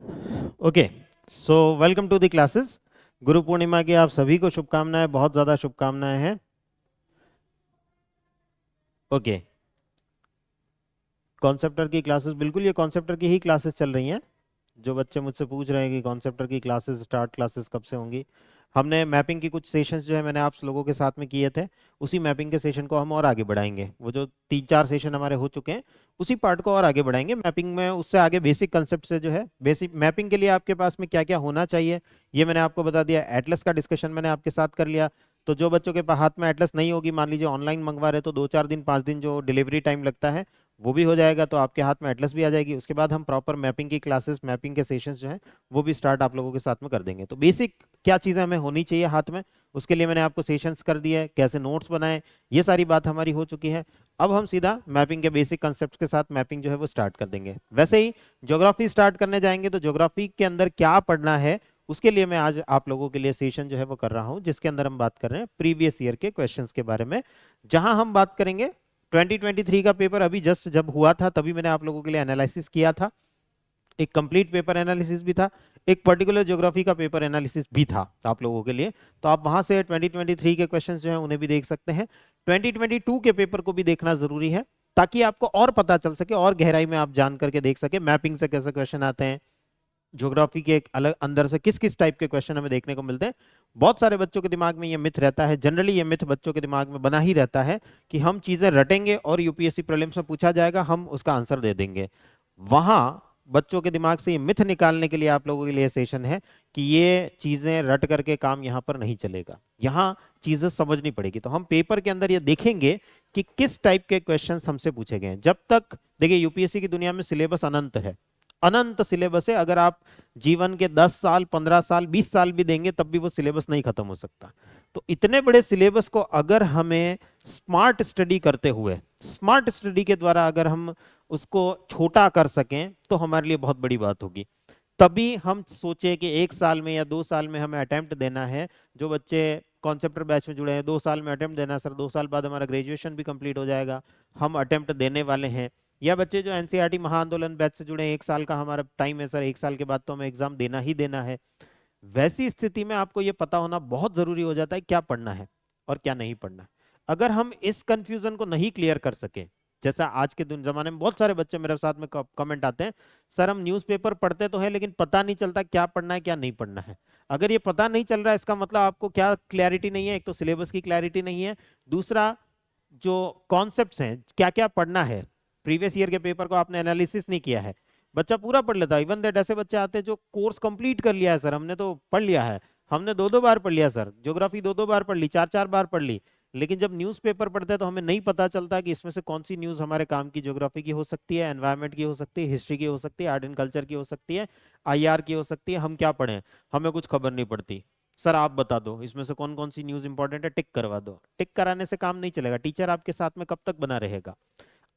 Okay, so welcome to the classes. Guru Purnima की आप सभी को शुभकामनाएं, बहुत ज़्यादा शुभकामनाएं हैं। ओके, कॉन्सेप्टर की क्लासेस, बिल्कुल ये कॉन्सेप्टर की ही क्लासेस चल रही हैं। जो बच्चे मुझसे पूछ रहे हैं कि कॉन्सेप्टर की क्लासेस स्टार्ट क्लासेस कब से होंगी, हमने मैपिंग की कुछ सेशंस जो है मैंने आप लोगों के साथ में किए थे। उसी मैपिंग के सेशन को हम और आगे बढ़ाएंगे। वो जो 3-4 सेशन हमारे हो चुके हैं, उसी पार्ट को और आगे बढ़ाएंगे मैपिंग में। उससे आगे बेसिक कंसेप्ट से जो है, बेसिक मैपिंग के लिए आपके पास में क्या क्या होना चाहिए ये मैंने आपको बता दिया। एटलस का डिस्कशन मैंने आपके साथ कर लिया। तो जो बच्चों के हाथ में एटलस नहीं होगी, मान लीजिए ऑनलाइन मंगवा रहे तो 2-4 दिन 5 दिन जो डिलीवरी टाइम लगता है वो भी हो जाएगा, तो आपके हाथ में एटलस भी आ जाएगी। उसके बाद हम प्रॉपर मैपिंग की क्लासेस, मैपिंग के सेशंस जो हैं वो भी स्टार्ट आप लोगों के साथ में कर देंगे। तो बेसिक क्या चीज़ें हमें होनी चाहिए हाथ में, उसके लिए मैंने आपको सेशंस कर दिया है, कैसे नोट्स बनाएं, ये सारी बात हमारी हो चुकी है। अब हम सीधा मैपिंग के बेसिक कंसेप्ट के साथ मैपिंग जो है वो स्टार्ट कर देंगे। वैसे ही ज्योग्राफी स्टार्ट करने जाएंगे तो ज्योग्राफी के अंदर क्या पढ़ना है, उसके लिए मैं आज आप लोगों के लिए सेशन जो है वो कर रहा हूं, जिसके अंदर हम बात कर रहे हैं प्रीवियस ईयर के क्वेश्चंस के बारे में। जहां हम बात करेंगे 2023 का पेपर अभी जस्ट जब हुआ था तभी मैंने आप लोगों के लिए एनालिसिस किया था। एक कंप्लीट पेपर एनालिसिस भी था, एक पर्टिकुलर ज्योग्राफी का पेपर एनालिसिस भी था आप लोगों के लिए। तो आप वहां से 2023 के क्वेश्चंस जो हैं उन्हें भी देख सकते हैं। 2022 के पेपर को भी देखना जरूरी है, ताकि आपको और पता चल सके और गहराई में आप जान करके देख सके मैपिंग से कैसे क्वेश्चन आते हैं, ज्योग्राफी के एक अलग अंदर से किस किस टाइप के क्वेश्चन हमें देखने को मिलते हैं। बहुत सारे बच्चों के दिमाग में ये मिथ रहता है, जनरली ये मिथ बच्चों के दिमाग में बना ही रहता है कि हम चीजें रटेंगे और यूपीएससी प्रीलिम्स में पूछा जाएगा हम उसका आंसर दे देंगे। वहां बच्चों के दिमाग से ये मिथ निकालने के लिए आप लोगों के लिए सेशन है कि ये चीजें रट करके काम यहाँ पर नहीं चलेगा, यहाँ चीजें समझनी पड़ेगी। तो हम पेपर के अंदर ये देखेंगे कि किस टाइप के क्वेश्चंस हमसे पूछे गए हैं। जब तक देखिए यूपीएससी की दुनिया में सिलेबस अनंत है, अनंत सिलेबस है। अगर आप जीवन के 10 साल 15 साल 20 साल भी देंगे तब भी वो सिलेबस नहीं खत्म हो सकता। तो इतने बड़े सिलेबस को अगर हमें स्मार्ट स्टडी करते हुए, स्मार्ट स्टडी के द्वारा अगर हम उसको छोटा कर सकें तो हमारे लिए बहुत बड़ी बात होगी। तभी हम सोचे कि 1 साल में या 2 साल में हमें अटेम्प्ट देना है। जो बच्चे कॉन्सेप्टर बैच में जुड़े हैं, 2 साल में अटेम्प्ट देना है सर, 2 साल बाद हमारा ग्रेजुएशन भी कंप्लीट हो जाएगा, हम अटेम्प्ट देने वाले हैं। या बच्चे जो एनसीईआरटी महाआंदोलन बैच से जुड़े हैं, 1 साल का हमारा टाइम है सर, 1 साल के बाद तो हमें एग्जाम देना ही देना है। वैसी स्थिति में आपको ये पता होना बहुत जरूरी हो जाता है क्या पढ़ना है और क्या नहीं पढ़ना। अगर हम इस कंफ्यूजन को नहीं क्लियर कर सके, जैसा आज के जमाने में बहुत सारे बच्चे मेरे साथ में कमेंट आते हैं, सर हम न्यूज़पेपर पढ़ते तो है लेकिन पता नहीं चलता क्या पढ़ना है क्या नहीं पढ़ना है। अगर ये पता नहीं चल रहा है इसका मतलब आपको क्या क्लैरिटी नहीं है, एक तो सिलेबस की क्लैरिटी नहीं है, दूसरा जो कॉन्सेप्ट्स हैं क्या क्या पढ़ना है, प्रीवियस ईयर के पेपर को आपने एनालिसिस नहीं किया है। बच्चा पूरा पढ़ लेता है, इवन दैट ऐसे बच्चे आते हैं जो कोर्स कंप्लीट कर लिया है सर, हमने तो पढ़ लिया है, हमने 2-2 बार पढ़ लिया सर, ज्योग्राफी 2-2 बार पढ़ ली, 4-4 बार पढ़ ली, लेकिन जब न्यूज़पेपर पढ़ते हैं तो हमें नहीं पता चलता कि इसमें से कौन सी न्यूज़ हमारे काम की, ज्योग्राफी की हो सकती है, एनवायरमेंट की हो सकती है, हिस्ट्री की हो सकती है, आर्ट एंड कल्चर की हो सकती है, आईआर की हो सकती है। हम क्या पढ़ें, हमें कुछ खबर नहीं पड़ती। सर आप बता दो इसमें से कौन कौन सी न्यूज़ इंपॉर्टेंट है, टिक करवा दो। टिक कराने से काम नहीं चलेगा, टीचर आपके साथ में कब तक बना रहेगा।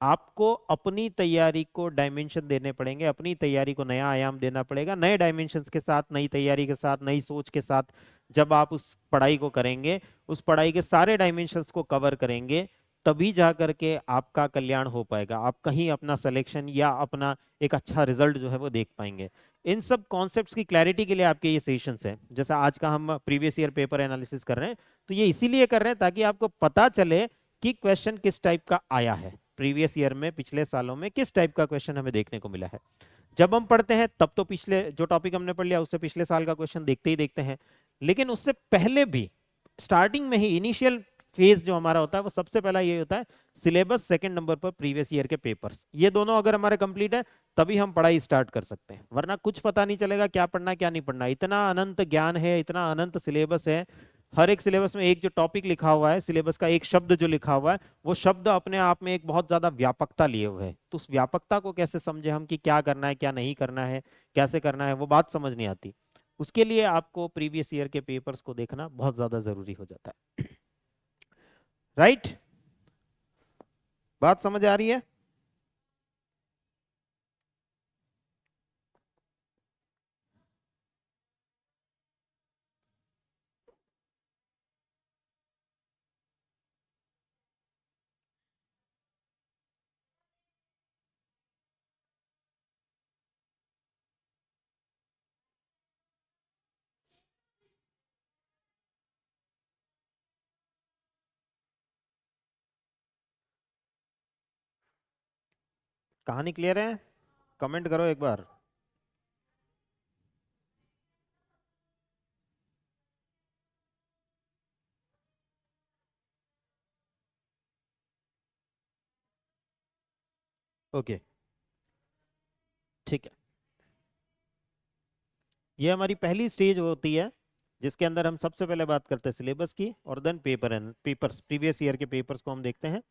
आपको अपनी तैयारी को डायमेंशन देने पड़ेंगे, अपनी तैयारी को नया आयाम देना पड़ेगा, नए डायमेंशंस के साथ, नई तैयारी के साथ, नई सोच के साथ। जब आप उस पढ़ाई को करेंगे, उस पढ़ाई के सारे डायमेंशंस को कवर करेंगे, तभी जा करके आपका कल्याण हो पाएगा, आप कहीं अपना सिलेक्शन या अपना एक अच्छा रिजल्ट जो है वो देख पाएंगे। इन सब कॉन्सेप्ट्स की क्लैरिटी के लिए आपके ये सेशंस हैं, जैसा आज का हम प्रीवियस ईयर पेपर एनालिसिस कर रहे हैं, तो ये इसीलिए कर रहे हैं ताकि आपको पता चले कि क्वेश्चन किस टाइप का आया है, प्रीवियस ईयर में पिछले सालों में किस टाइप का क्वेश्चन हमें देखने को मिला है। जब हम पढ़ते हैं तब तो पिछले जो टॉपिक हमने पढ़ लिया उससे पिछले साल का क्वेश्चन देखते ही देखते हैं, लेकिन उससे पहले भी स्टार्टिंग में ही इनिशियल फेज जो हमारा होता है वो सबसे पहला ये होता है सिलेबस, सेकंड नंबर पर प्रीवियस ईयर के पेपर्स। ये दोनों अगर हमारे कंप्लीट है तभी हम पढ़ाई स्टार्ट कर सकते हैं, वरना कुछ पता नहीं चलेगा क्या पढ़ना क्या नहीं पढ़ना। इतना अनंत ज्ञान है, इतना अनंत सिलेबस है, हर एक सिलेबस में एक जो टॉपिक लिखा हुआ है, सिलेबस का एक शब्द जो लिखा हुआ है, वो शब्द अपने आप में एक बहुत ज्यादा व्यापकता लिए हुए है। तो उस व्यापकता को कैसे समझे हम कि क्या करना है क्या नहीं करना है, कैसे करना है, वो बात समझ नहीं आती। उसके लिए आपको प्रीवियस ईयर के पेपर्स को देखना बहुत ज्यादा जरूरी हो जाता है। राइट, बात समझ आ रही है। कहानी क्लियर है? कमेंट करो एक बार। ओके, ठीक है। ये हमारी पहली स्टेज होती है जिसके अंदर हम सबसे पहले बात करते हैं सिलेबस की, और then paper and papers, previous year के पेपर्स को हम देखते हैं।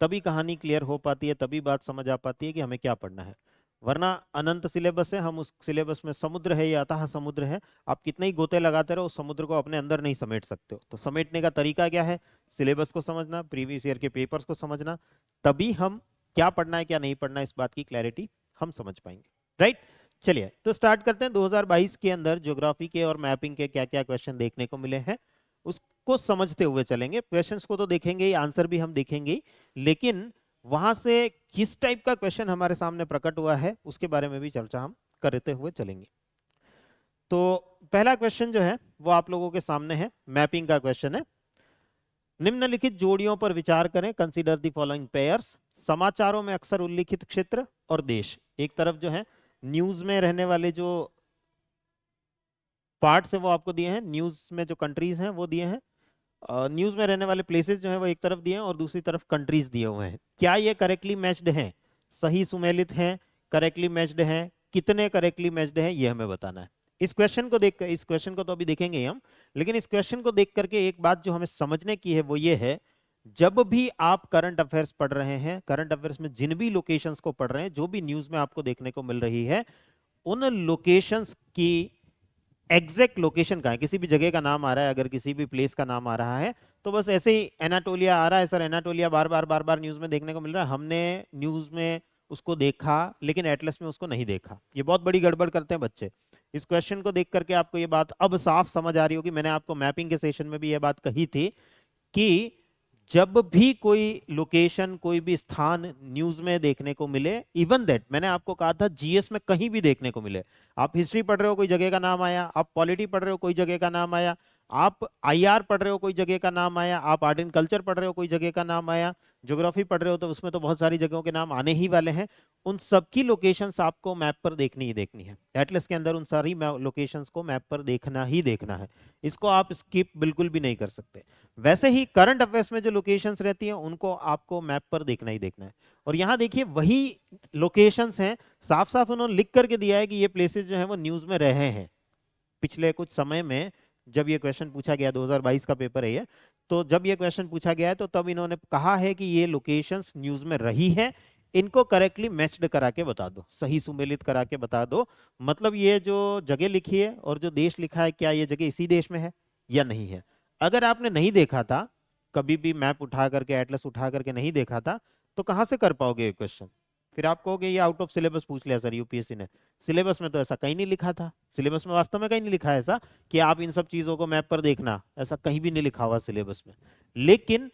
तभी कहानी क्लियर हो पाती है, तभी बात समझ आ पाती है कि हमें क्या पढ़ना है। वरना अनंत सिलेबस है, हम उस सिलेबस में समुद्र है, या अथाह समुद्र है, आप कितने ही गोते लगाते रहो उस समुद्र को अपने अंदर नहीं समेट सकते हो। तो समेटने का तरीका क्या है? सिलेबस को समझना, प्रीवियस ईयर के पेपर्स को समझना, तभी हम क्या पढ़ना है क्या नहीं पढ़ना है इस बात की क्लैरिटी हम समझ पाएंगे। राइट, चलिए तो स्टार्ट करते हैं। 2022 के अंदर ज्योग्राफी के और मैपिंग के क्या क्या क्वेश्चन देखने को मिले हैं उसको समझते हुए चलेंगे। क्वेश्चंस को तो देखेंगे ही, आंसर भी हम देखेंगे ही, लेकिन वहां से किस टाइप का क्वेश्चन हमारे सामने प्रकट हुआ है उसके बारे में भी चर्चा हम करते हुए चलेंगे। तो पहला क्वेश्चन जो है वो आप लोगों के सामने है, मैपिंग का क्वेश्चन है। निम्नलिखित जोड़ियों पर विचार करें, कंसीडर द फॉलोइंग पेयर्स। समाचारों में अक्सर उल्लिखित क्षेत्र और देश, एक तरफ जो है न्यूज में रहने वाले जो पार्ट्स है वो आपको दिए हैं, न्यूज में जो कंट्रीज हैं वो दिए हैं, न्यूज में रहने वाले प्लेसेस जो हैं वो एक तरफ दिए हैं और दूसरी तरफ कंट्रीज दिए हुए हैं। क्या ये करेक्टली मैच्ड हैं, सही सुमेलित हैं, करेक्टली मैच्ड हैं, कितने करेक्टली मैच्ड हैं, ये हमें बताना है। इस क्वेश्चन को देख, इस क्वेश्चन को तो अभी देखेंगे ही हम, लेकिन इस क्वेश्चन को देख करके एक बात जो हमें समझने की है वो ये है, जब भी आप करंट अफेयर्स पढ़ रहे हैं, करंट अफेयर्स में जिन भी लोकेशंस को पढ़ रहे हैं, जो भी न्यूज में आपको देखने को मिल रही है, उन लोकेशंस की एग्जैक्ट लोकेशन कहाँ है। किसी भी जगह का नाम आ रहा है, अगर किसी भी प्लेस का नाम आ रहा है, तो बस ऐसे ही एनाटोलिया आ रहा है, सर एनाटोलिया बार बार बार बार न्यूज में देखने को मिल रहा है, हमने न्यूज में उसको देखा लेकिन एटलस में उसको नहीं देखा। ये बहुत बड़ी गड़बड़ करते हैं बच्चे। इस क्वेश्चन को देख करके आपको ये बात अब साफ समझ आ रही होगी। मैंने आपको मैपिंग के सेशन में भी ये बात कही थी कि जब भी कोई लोकेशन, कोई भी स्थान न्यूज में देखने को मिले, इवन दैट मैंने आपको कहा था जीएस में कहीं भी देखने को मिले, आप हिस्ट्री पढ़ रहे हो कोई जगह का नाम आया, आप पॉलिटी पढ़ रहे हो कोई जगह का नाम आया, आप आईआर पढ़ रहे हो कोई जगह का नाम आया, आप आर्ट एंड कल्चर पढ़ रहे हो कोई जगह का नाम आया, ज्योग्राफी पढ़ रहे हो तो उसमें तो बहुत सारी जगहों के नाम आने ही वाले हैं, उन सबकी लोकेशंस आपको मैप पर देखनी ही देखनी है। एटलस के अंदर उन सारी लोकेशंस को मैप पर देखना ही देखना है, इसको आप स्किप बिल्कुल भी नहीं कर सकते। वैसे ही करंट अफेयर्स में जो लोकेशंस रहती हैं उनको आपको मैप पर देखना ही देखना है। और यहाँ देखिए वही लोकेशंस हैं, साफ साफ उन्होंने लिख करके दिया है कि ये प्लेसेस जो है वो न्यूज में रहे हैं पिछले कुछ समय में। जब ये क्वेश्चन पूछा गया, 2022 का पेपर है ये, तो जब ये क्वेश्चन पूछा गया है तो तब इन्होंने कहा है कि ये लोकेशंस न्यूज में रही है, इनको करेक्टली मैच्ड करा के बता दो, सही सुमेलित करा के बता दो। मतलब ये जो जगह लिखी है और जो देश लिखा है, क्या ये जगह इसी देश में है या नहीं है। अगर आपने नहीं देखा था, कभी भी मैप उठा करके, एटलस उठा करके नहीं देखा था, तो कहां से कर पाओगे ये क्वेश्चन? फिर आप कहोगे ये आउट ऑफ सिलेबस पूछ लिया सर यूपीएससी ने। सिलेबस में तो ऐसा कहीं नहीं लिखा था, सिलेबस में वास्तव में कहीं नहीं लिखा है ऐसा कि आप इन सब चीजों को मैप पर देखना, ऐसा कहीं भी नहीं लिखा हुआ सिलेबस में। लेकिन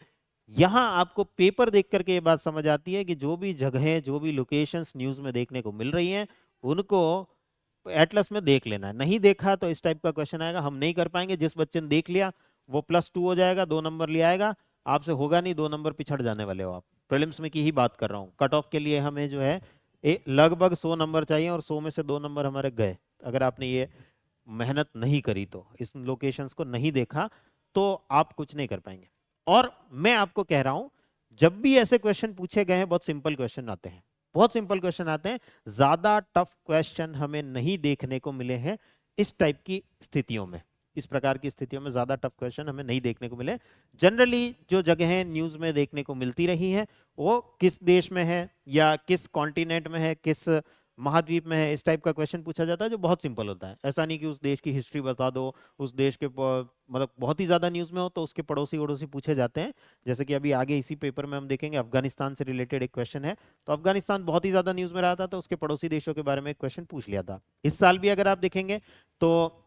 यहां आपको पेपर देख करके ये बात समझ आती है कि जो भी जगह, जो भी लोकेशंस न्यूज में देखने को मिल रही हैं, उनको एटलस में देख लेना है। नहीं देखा तो इस टाइप का क्वेश्चन आएगा, हम नहीं कर पाएंगे। जिस बच्चे ने देख लिया वो +2 हो जाएगा, 2 नंबर ले आएगा, आपसे होगा नहीं, 2 नंबर पिछड़ जाने वाले हो आप। प्रीलिम्स में की ही बात कर रहा हूँ, कट ऑफ के लिए हमें जो है लगभग 100 नंबर चाहिए, और 100 में से 2 नंबर हमारे गए अगर आपने ये मेहनत नहीं करी, तो इस लोकेशंस को नहीं देखा तो आप कुछ नहीं कर पाएंगे। और मैं आपको कह रहा हूं, जब भी ऐसे क्वेश्चन पूछे गए हैं, बहुत सिंपल क्वेश्चन आते हैं, बहुत सिंपल क्वेश्चन आते हैं, ज्यादा टफ क्वेश्चन हमें नहीं देखने को मिले हैं इस टाइप की स्थितियों में। इस प्रकार की स्थितियों में ज्यादा टफ क्वेश्चन हमें नहीं देखने को मिले। जनरली जो जगहें न्यूज में देखने को मिलती रही हैं वो किस देश में है, या किस कॉन्टिनेंट में है, किस महाद्वीप में है, इस टाइप का क्वेश्चन पूछा जाता है, जो बहुत सिंपल होता है। ऐसा नहीं कि उस देश की हिस्ट्री बता दो, उस देश के मतलब बहुत ही ज्यादा न्यूज में हो तो उसके पड़ोसी वड़ोसी पूछे जाते हैं। जैसे कि अभी आगे इसी पेपर में हम देखेंगे, अफगानिस्तान से रिलेटेड एक क्वेश्चन है, तो अफगानिस्तान बहुत ही ज्यादा न्यूज में रहा था, तो उसके पड़ोसी देशों के बारे में एक क्वेश्चन पूछ लिया था। इस साल भी अगर आप देखेंगे तो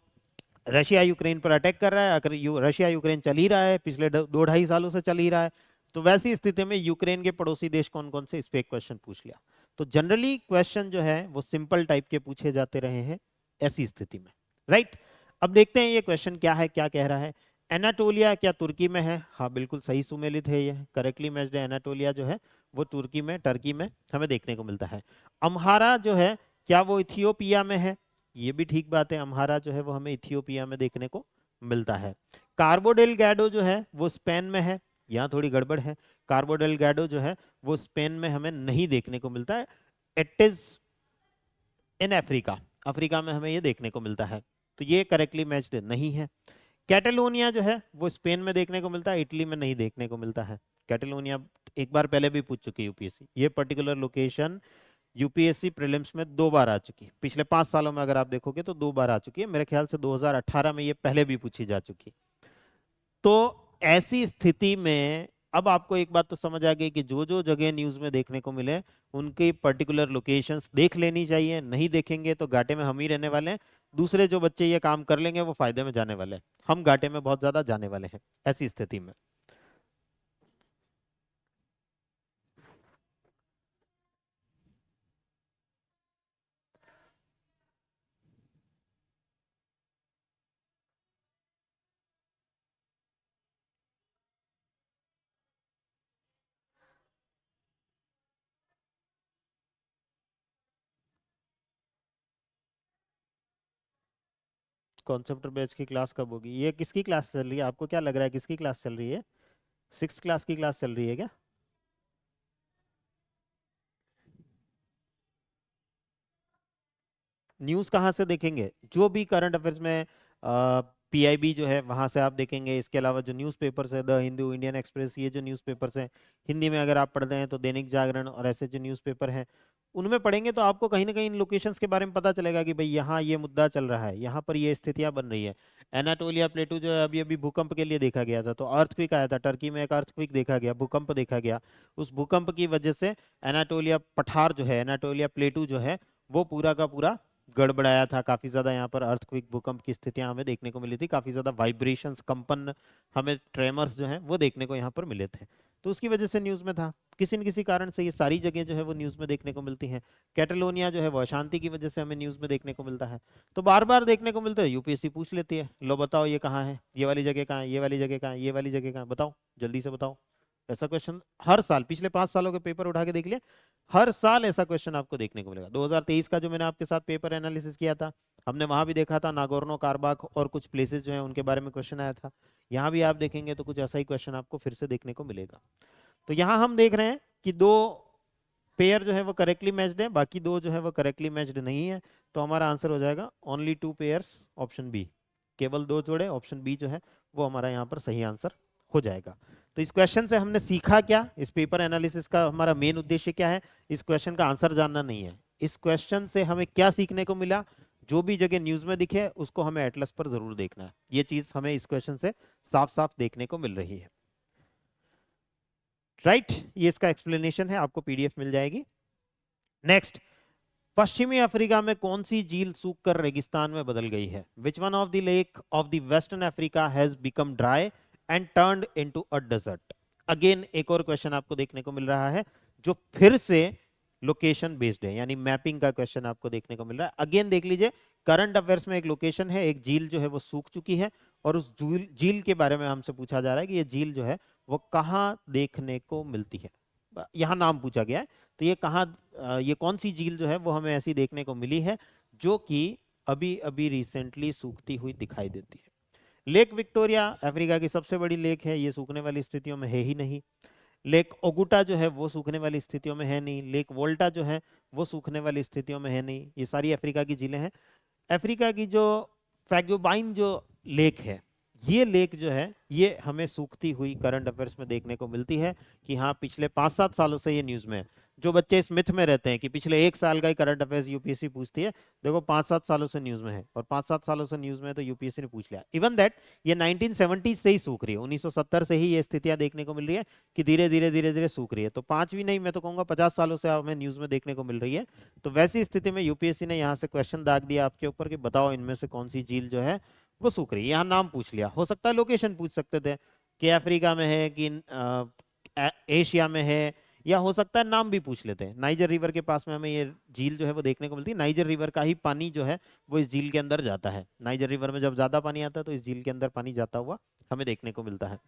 रशिया यूक्रेन पर अटैक कर रहा है, अगर रशिया यूक्रेन चल ही रहा है, पिछले 2-2.5 सालों से चल ही रहा है, तो वैसी स्थिति में यूक्रेन के पड़ोसी देश कौन कौन से, इस पे एक क्वेश्चन पूछ लिया। तो जनरली क्वेश्चन जो है वो सिंपल टाइप के पूछे जाते रहे हैं ऐसी स्थिति में। राइट, अब देखते हैं ये क्वेश्चन क्या है, क्या कह रहा है। एनाटोलिया क्या तुर्की में है? हाँ बिल्कुल सही सुमेलित है, ये करेक्टली मैच्ड है। एनाटोलिया जो है वो टर्की में हमें देखने को मिलता है। अम्हारा जो है क्या वो इथियोपिया में है? ये भी ठीक बात है, अम्हारा जो है वो हमें इथियोपिया में देखने को मिलता है। कार्बो डेलगाडो जो है वो स्पेन में है, यहाँ थोड़ी गड़बड़ है। कार्बो डेलगाडो जो है वो स्पेन में हमें नहीं देखने को मिलता है, it is in Africa, Africa में हमें ये देखने को मिलता है, तो ये करेक्टली मैच्ड नहीं है। कैटेलोनिया जो है वो स्पेन में देखने को मिलता है, इटली में नहीं देखने को मिलता है। कैटेलोनिया एक बार पहले भी पूछ चुकी यूपीएससी, ये पर्टिकुलर लोकेशन यूपीएससी प्रीलिम्स में 2 बार आ चुकी, पिछले 5 सालों में अगर आप देखोगे तो 2 बार आ चुकी है, मेरे ख्याल से 2018 में ये पहले भी पूछी जा चुकी। तो ऐसी स्थिति में अब आपको एक बात तो समझ आ गई कि जो जो जगह न्यूज में देखने को मिले उनकी पर्टिकुलर लोकेशंस देख लेनी चाहिए, नहीं देखेंगे तो घाटे में हम ही रहने वाले हैं, दूसरे जो बच्चे ये काम कर लेंगे वो फायदे में जाने वाले हैं, हम घाटे में बहुत ज्यादा जाने वाले हैं ऐसी स्थिति में। कॉन्सेप्ट बैच की क्लास कब होगी? ये किसकी क्लास चल रही है, आपको क्या लग रहा है किसकी क्लास चल रही है? 6th क्लास की क्लास चल रही है क्या? न्यूज कहाँ से देखेंगे? जो भी करंट अफेयर्स में पीआईबी जो है वहां से आप देखेंगे, इसके अलावा जो न्यूज़पेपर्स है द हिंदू, इंडियन एक्सप्रेस, ये जो न्यूज़पेपर्स हैं हिंदी में अगर आप पढ़ रहे हैं तो दैनिक जागरण और ऐसे जो न्यूज़पेपर हैं उनमें पढ़ेंगे तो आपको कहीं ना कहीं इन लोकेशंस के बारे में पता चलेगा कि भाई यहाँ ये मुद्दा चल रहा है, यहाँ पर ये स्थितियां बन रही है। एनाटोलिया प्लेटू जो है अभी अभी भूकंप के लिए देखा गया था, तो अर्थक्वेक आया था, टर्की में एक अर्थक्वेक देखा गया, भूकंप देखा गया, उस भूकंप की वजह से एनाटोलिया पठार जो है, एनाटोलिया प्लेटू जो है वो पूरा का पूरा गड़बड़ाया था, काफी ज्यादा यहाँ पर अर्थक्वेक भूकंप की स्थितियां हमें देखने को मिली थी, काफी ज्यादा वाइब्रेशंस कंपन, हमें ट्रेमर्स जो हैं वो देखने को यहाँ पर मिले थे, तो उसकी वजह से न्यूज में था। किसी न किसी कारण से ये सारी जगह जो है वो न्यूज में देखने को मिलती हैं। कैटेलोनिया जो है वो अशांति की वजह से हमें न्यूज में देखने को मिलता है, तो बार बार देखने को मिलता है, यूपीएससी पूछ लेती है, लो बताओ ये कहाँ है, ये वाली जगह कहाँ है, ये वाली जगह कहाँ है, ये वाली जगह कहाँ है, बताओ जल्दी से बताओ। ऐसा क्वेश्चन हर साल, पिछले 5 सालों के पेपर उठा के देख लिया, हर साल ऐसा क्वेश्चन आपको देखने को मिलेगा। 2023 का जो मैंने आपके साथ पेपर एनालिसिस किया था, हमने वहां भी देखा था नागोर्नो कारबाख और कुछ प्लेसेस जो हैं उनके बारे में क्वेश्चन आया था, यहाँ भी आप देखेंगे तो कुछ ऐसा ही क्वेश्चन आपको फिर से देखने को मिलेगा। तो यहाँ हम देख रहे हैं कि 2 पेयर जो है वो करेक्टली मैच्ड है, बाकी 2 जो है वो करेक्टली मैच्ड नहीं है, तो हमारा आंसर हो जाएगा ओनली 2 पेयर्स, ऑप्शन बी, केवल 2 जोड़े, ऑप्शन बी जो है वो हमारा यहाँ पर सही आंसर हो जाएगा। तो इस क्वेश्चन से हमने सीखा क्या, इस पेपर एनालिसिस का हमारा मेन उद्देश्य क्या है? इस क्वेश्चन का आंसर जानना नहीं है, इस क्वेश्चन से हमें क्या सीखने को मिला, जो भी जगह न्यूज में दिखे उसको हमें एटलस पर जरूर देखना है, ये चीज हमें इस क्वेश्चन से साफ साफ देखने को मिल रही है। राइट, ये इसका एक्सप्लेनेशन है, आपको पीडीएफ मिल जाएगी। नेक्स्ट, पश्चिमी अफ्रीका में कौन सी झील सूखकर रेगिस्तान में बदल गई है? Which one of the lake of the western Africa has become dry and turned into a desert? Again एक और क्वेश्चन आपको देखने को मिल रहा है जो फिर से लोकेशन बेस्ड है, यानी मैपिंग का क्वेश्चन आपको देखने को मिल रहा है। अगेन देख लीजिए, करंट अफेयर्स में एक लोकेशन है, एक झील जो है वो सूख चुकी है, और उस झील के बारे में हमसे पूछा जा रहा है कि ये झील जो है वो कहाँ देखने को मिलती है, यहाँ नाम पूछा गया है, तो ये कहाँ, ये कौन सी झील जो है वो हमें ऐसी देखने को मिली है जो कि अभी अभी रिसेंटली सूखती हुई दिखाई देती है? लेक विक्टोरिया अफ्रीका की सबसे बड़ी लेक है, ये सूखने वाली स्थितियों में है ही नहीं। लेक ओगुटा जो है वो सूखने वाली स्थितियों में है नहीं। लेक वोल्टा जो है वो सूखने वाली स्थितियों में है नहीं। ये सारी अफ्रीका की झीलें हैं। अफ्रीका की जो फैगोबाइन जो लेक है, ये लेक जो है ये हमें सूखती हुई करंट अफेयर्स में देखने को मिलती है कि हाँ पिछले 5-7 सालों से ये न्यूज में है। जो बच्चे इस मिथ में रहते हैं कि पिछले 1 साल का ही करंट अफेयर्स यूपीएससी पूछती है, देखो 5-7 सालों से न्यूज में है, और 5-7 सालों से न्यूज में है तो यूपीएससी ने पूछ लिया। इवन दैट ये 1970 से ही सूख रही है, 1970 से ही ये स्थितियां देखने को मिल रही है कि धीरे धीरे धीरे धीरे सूख रही है, तो 5 भी नहीं, मैं तो कहूंगा 50 सालों से हमें न्यूज में देखने को मिल रही है। तो वैसी स्थिति में यूपीएससी ने यहाँ से क्वेश्चन दाग दिया आपके ऊपर कि बताओ इनमें से कौन सी झील जो है वो सूख रही है। यहाँ नाम पूछ लिया, हो सकता है लोकेशन पूछ सकते थे कि अफ्रीका में है कि एशिया में है या हो सकता है नाम भी पूछ लेते हैं। नाइजर रिवर के पास में हमें ये झील जो है वो देखने को मिलती है। नाइजर रिवर का ही पानी जो है वो इस झील के अंदर जाता है। नाइजर रिवर में जब ज्यादा पानी आता है तो इस झील के अंदर पानी जाता हुआ हमें देखने को मिलता है।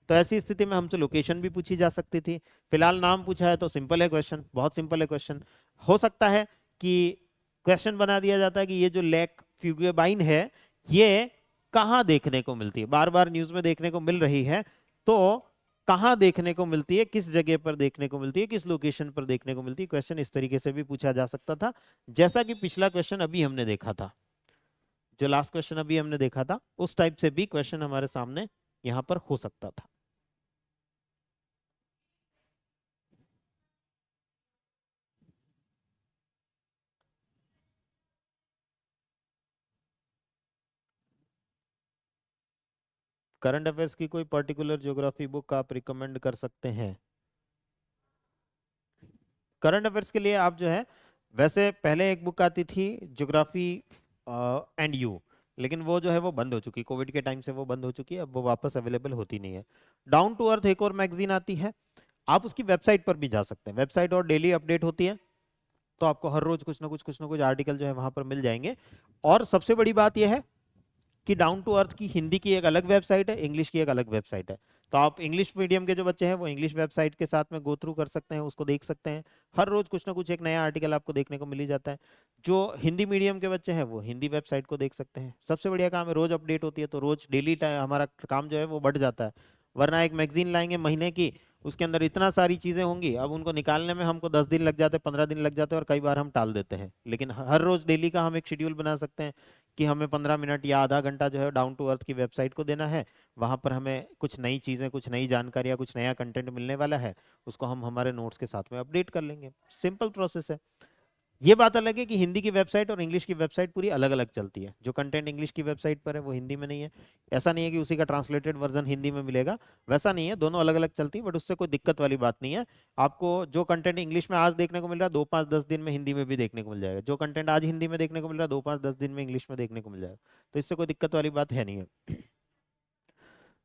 तो ऐसी स्थिति में हमसे लोकेशन भी पूछी जा सकती थी। फिलहाल नाम पूछा है तो सिंपल है क्वेश्चन, बहुत सिंपल है क्वेश्चन। हो सकता है कि क्वेश्चन बना दिया जाता है कि ये जो लेक फ्यूगेबाइन है ये कहाँ देखने को मिलती है, बार बार न्यूज में देखने को मिल रही है, तो कहाँ देखने को मिलती है, किस जगह पर देखने को मिलती है, किस लोकेशन पर देखने को मिलती है। क्वेश्चन इस तरीके से भी पूछा जा सकता था, जैसा कि पिछला क्वेश्चन अभी हमने देखा था, जो लास्ट क्वेश्चन अभी हमने देखा था उस टाइप से भी क्वेश्चन हमारे सामने यहां पर हो सकता था। करंट अफेयर्स की कोई पर्टिकुलर ज्योग्राफी बुक आप रिकमेंड कर सकते हैं? करंट अफेयर्स के लिए आप जो है, वैसे पहले एक बुक आती थी ज्योग्राफी एंड यू, लेकिन वो जो है वो बंद हो चुकी, कोविड के टाइम से वो बंद हो चुकी है, अब वो वापस अवेलेबल होती नहीं है। डाउन टू अर्थ एक और मैगजीन आती है, आप उसकी वेबसाइट पर भी जा सकते हैं, वेबसाइट और डेली अपडेट होती है, तो आपको हर रोज कुछ ना कुछ आर्टिकल जो है वहां पर मिल जाएंगे। और सबसे बड़ी बात यह है कि डाउन टू अर्थ की हिंदी की एक अलग वेबसाइट है, इंग्लिश की एक अलग वेबसाइट है। तो आप इंग्लिश मीडियम के जो बच्चे हैं वो इंग्लिश वेबसाइट के साथ में गो थ्रू कर सकते हैं, उसको देख सकते हैं। हर रोज कुछ ना कुछ एक नया आर्टिकल आपको देखने को मिल ही जाता है। जो हिंदी मीडियम के बच्चे हैं वो हिंदी वेबसाइट को देख सकते हैं। सबसे बढ़िया काम है, रोज अपडेट होती है तो रोज डेली हमारा काम जो है वो बढ़ जाता है। वरना एक मैगजीन लाएंगे महीने की, उसके अंदर इतना सारी चीजें होंगी, अब उनको निकालने में हमको 10 दिन लग जाते हैं, 15 दिन लग जाते हैं, और कई बार हम टाल देते हैं। लेकिन हर रोज डेली का हम एक शेड्यूल बना सकते हैं कि हमें 15 मिनट या आधा घंटा जो है डाउन टू अर्थ की वेबसाइट को देना है। वहां पर हमें कुछ नई चीजें, कुछ नई जानकारी या कुछ नया कंटेंट मिलने वाला है, उसको हम हमारे नोट्स के साथ में अपडेट कर लेंगे। सिंपल प्रोसेस है। ये बात अलग है कि हिंदी की वेबसाइट और इंग्लिश की वेबसाइट पूरी अलग अलग चलती है। जो कंटेंट इंग्लिश की वेबसाइट पर है वो हिंदी में नहीं है। ऐसा नहीं है कि उसी का ट्रांसलेटेड वर्जन हिंदी में मिलेगा, वैसा नहीं है, दोनों अलग अलग चलती है, बट उससे कोई दिक्कत वाली बात नहीं है। आपको जो कंटेंट इंग्लिश में आज देखने को मिल रहा है 2 5 10 दिन में हिंदी में भी देखने को मिल जाएगा, जो कंटेंट आज हिंदी में देखने को मिल रहा है 2 5 10 दिन में इंग्लिश में देखने को मिल जाएगा। तो इससे कोई दिक्कत वाली बात है नहीं है।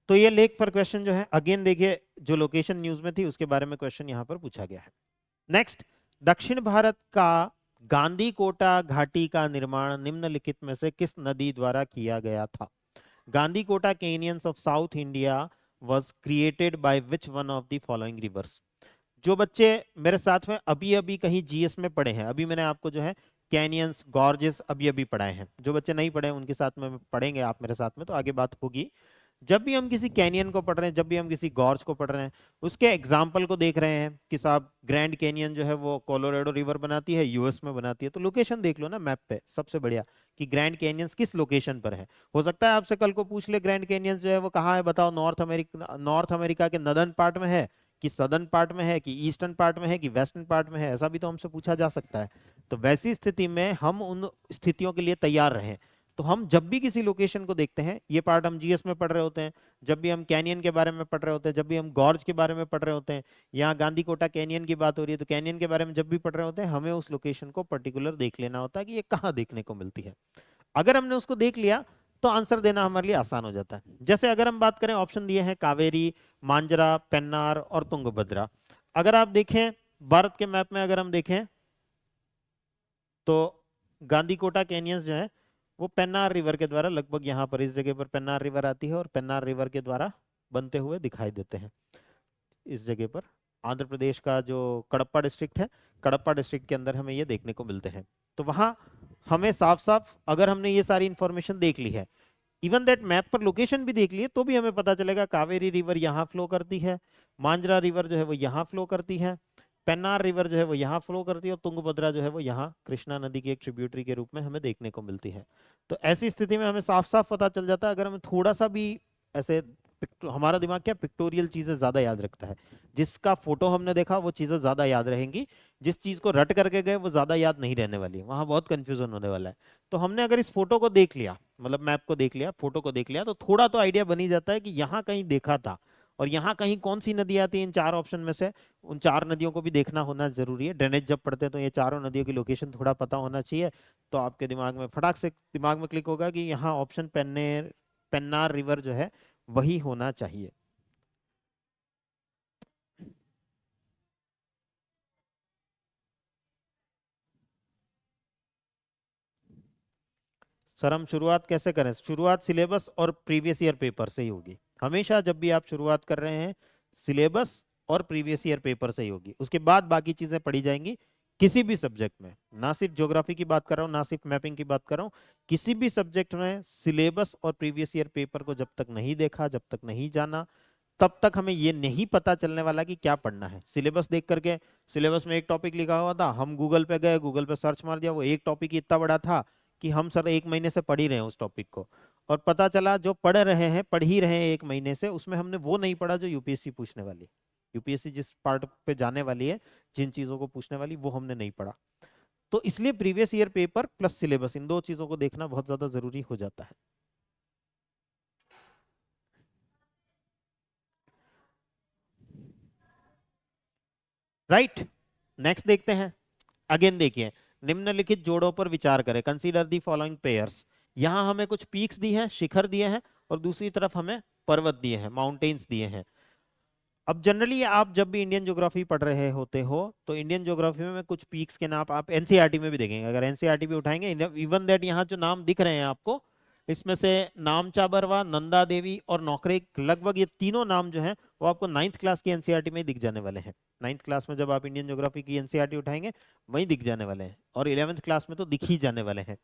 तो ये लेख पर क्वेश्चन जो है अगेन देखिए, जो लोकेशन न्यूज में थी उसके बारे में क्वेश्चन यहाँ पर पूछा गया है। नेक्स्ट, दक्षिण भारत का गांधी कोटा घाटी का निर्माण निम्नलिखित में से किस नदी द्वारा किया गया था? Gandikota canyons of South India was created by which one of the following rivers? जो बच्चे मेरे साथ में अभी अभी कहीं जीएस में पढ़े हैं, अभी मैंने आपको जो है कैनियंस गॉर्जेस अभी अभी पढ़ाए हैं, जो बच्चे नहीं पढ़े हैं उनके साथ में पढ़ेंगे आप मेरे साथ में, तो आगे बात होगी। जब भी हम किसी कैनियन को पढ़ रहे हैं, जब भी हम किसी गॉर्ज को पढ़ रहे हैं, उसके एग्जाम्पल को देख रहे हैं कि साहब ग्रैंड कैनियन जो है वो कोलोराडो रिवर बनाती है, यूएस में बनाती है, तो लोकेशन देख लो ना मैप पे, सबसे बढ़िया कि ग्रैंड कैनियंस किस लोकेशन पर है। हो सकता है आपसे कल को पूछ ले ग्रैंड कैनियंस जो है वो कहाँ है, बताओ, नॉर्थ अमेरिका के नदर्न पार्ट में है, कि सदर्न पार्ट में है, कि ईस्टर्न पार्ट में है, कि वेस्टर्न पार्ट में है, ऐसा भी तो हमसे पूछा जा सकता है। तो वैसी स्थिति में हम उन स्थितियों के लिए तैयार रहें। तो हम जब भी किसी लोकेशन को देखते हैं, ये पार्ट हम जीएस में पढ़ रहे होते हैं, जब भी हम कैनियन के बारे में पढ़ रहे होते हैं, जब भी हम गॉर्ज के बारे में पढ़ रहे होते हैं, यहाँ गांधी कोटा कैनियन की बात हो रही है, तो कैनियन के बारे में जब भी पढ़ रहे होते हैं, हमें उस लोकेशन को पर्टिकुलर देख लेना होता है कि ये कहाँ देखने को मिलती है। अगर हमने उसको देख लिया तो आंसर देना हमारे लिए आसान हो जाता है। जैसे अगर हम बात करें, ऑप्शन दिए हैं कावेरी, मांजरा, पेन्नार और तुंगभद्रा। अगर आप देखें भारत के मैप में, अगर हम देखें तो गांधी कोटा कैनियंस जो है वो पेन्नार रिवर के द्वारा, लगभग यहाँ पर इस जगह पर पेन्नार रिवर आती है और पेन्नार रिवर के द्वारा बनते हुए दिखाई देते हैं। इस जगह पर आंध्र प्रदेश का जो कडप्पा डिस्ट्रिक्ट है, कडप्पा डिस्ट्रिक्ट के अंदर हमें ये देखने को मिलते हैं। तो वहां हमें साफ साफ, अगर हमने ये सारी इंफॉर्मेशन देख ली है, इवन दैट मैप पर लोकेशन भी देख लिए, तो भी हमें पता चलेगा कावेरी रिवर यहाँ फ्लो करती है, मांजरा रिवर जो है वो यहाँ फ्लो करती है, पेन्नार रिवर जो है वो यहाँ फ्लो करती है, और तुंगभद्रा जो है वो यहाँ कृष्णा नदी की एक ट्रिब्यूटरी के रूप में हमें देखने को मिलती है। तो ऐसी स्थिति में हमें साफ साफ पता चल जाता है, अगर हमें थोड़ा सा भी ऐसे हमारा दिमाग क्या पिक्टोरियल चीजें ज्यादा याद रखता है, जिसका फोटो हमने देखा वो चीजें ज्यादा याद रहेंगी, जिस चीज को रट करके गए वो ज्यादा याद नहीं रहने वाली है, वहां बहुत कंफ्यूजन होने वाला है। तो हमने अगर इस फोटो को देख लिया, मतलब मैप को देख लिया, फोटो को देख लिया, तो थोड़ा तो आइडिया बनी जाता है कि यहाँ कहीं देखा था, और यहाँ कहीं कौन सी नदी आती है इन चार ऑप्शन में से, उन चार नदियों को भी देखना होना जरूरी है। ड्रेनेज जब पढ़ते हैं तो ये चारों नदियों की लोकेशन थोड़ा पता होना चाहिए। तो आपके दिमाग में फटाक से दिमाग में क्लिक होगा कि यहाँ ऑप्शन पेन्नार रिवर जो है वही होना चाहिए। सर हम शुरुआत कैसे करें? शुरुआत सिलेबस और प्रीवियस ईयर पेपर से ही होगी। हमेशा जब भी आप शुरुआत कर रहे हैं सिलेबस और प्रीवियस ईयर पेपर से ही होगी, उसके बाद बाकी चीजें पढ़ी जाएंगी। किसी भी सब्जेक्ट में, ना सिर्फ ज्योग्राफी की बात कर रहा हूँ, ना सिर्फ मैपिंग की बात कर रहा हूँ, किसी भी सब्जेक्ट में सिलेबस और प्रीवियस ईयर पेपर को जब तक नहीं देखा, जब तक नहीं जाना, तब तक हमें ये नहीं पता चलने वाला कि क्या पढ़ना है। सिलेबस देख करके, सिलेबस में एक टॉपिक लिखा हुआ था, हम गूगल पे गए, गूगल पे सर्च मार दिया, वो एक टॉपिक इतना बड़ा था कि हम सर एक महीने से पढ़ ही रहे हैं उस टॉपिक को, और पता चला जो पढ़ रहे हैं, पढ़ ही रहे हैं एक महीने से, उसमें हमने वो नहीं पढ़ा जो यूपीएससी पूछने वाली है। यूपीएससी जिस पार्ट पे जाने वाली है, जिन चीजों को पूछने वाली, वो हमने नहीं पढ़ा। तो इसलिए previous year paper plus syllabus, इन दो चीजों को देखना बहुत ज्यादा जरूरी हो जाता है। राइट, नेक्स्ट देखते हैं। अगेन देखिए, निम्नलिखित जोड़ों पर विचार करें, कंसीडर दी फॉलोइंग पेयर्स। यहां हमें कुछ पीक्स दिए हैं, शिखर दिए हैं, और दूसरी तरफ हमें पर्वत दिए हैं, माउंटेन्स दिए हैं। अब जनरली आप जब भी इंडियन ज्योग्राफी पढ़ रहे होते हो, तो इंडियन ज्योग्राफी में कुछ पीक्स के नाम आप एनसीईआरटी में भी देखेंगे। अगर एनसीईआरटी भी उठाएंगे, इवन दैट यहाँ जो नाम दिख रहे हैं आपको, इसमें से नामचा बरवा, नंदा देवी और नौकरेक, लगभग ये तीनों नाम जो हैं वो आपको 9th क्लास की एनसीईआरटी में ही दिख जाने वाले हैं। 9th क्लास में जब आप इंडियन ज्योग्राफी की एनसीईआरटी उठाएंगे, वहीं दिख जाने वाले हैं, और 11th क्लास में तो दिख ही जाने वाले हैं।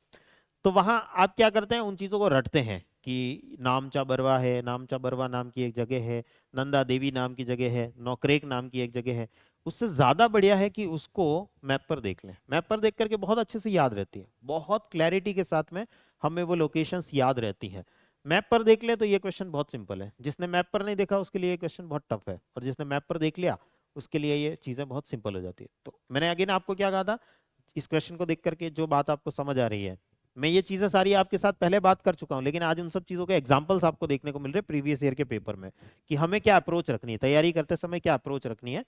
तो वहां आप क्या करते हैं, उन चीजों को रटते हैं कि नामचा बरवा है, नामचा बरवा नाम की एक जगह है, नंदा देवी नाम की जगह है, नौकरेक नाम की एक जगह है। उससे ज्यादा बढ़िया है कि उसको मैप पर देख लें। मैप पर देख करके बहुत अच्छे से याद रहती है, बहुत क्लैरिटी के साथ में हमें वो लोकेशंस याद रहती हैं। मैप पर देख ले तो ये क्वेश्चन बहुत सिंपल है, जिसने मैप पर नहीं देखा उसके लिए ये क्वेश्चन बहुत टफ है, और जिसने मैप पर देख लिया उसके लिए ये चीजें बहुत सिंपल हो जाती है। तो मैंने अगेन आपको क्या कहा था, इस क्वेश्चन को देख करके जो बात आपको समझ आ रही है, मैं ये चीजें सारी आपके साथ पहले बात कर चुका हूं, लेकिन आज उन सब चीजों के एग्जांपल्स आपको देखने को मिल रहे हैं प्रीवियस ईयर के पेपर में, कि हमें क्या अप्रोच रखनी है, तैयारी करते समय क्या अप्रोच रखनी है।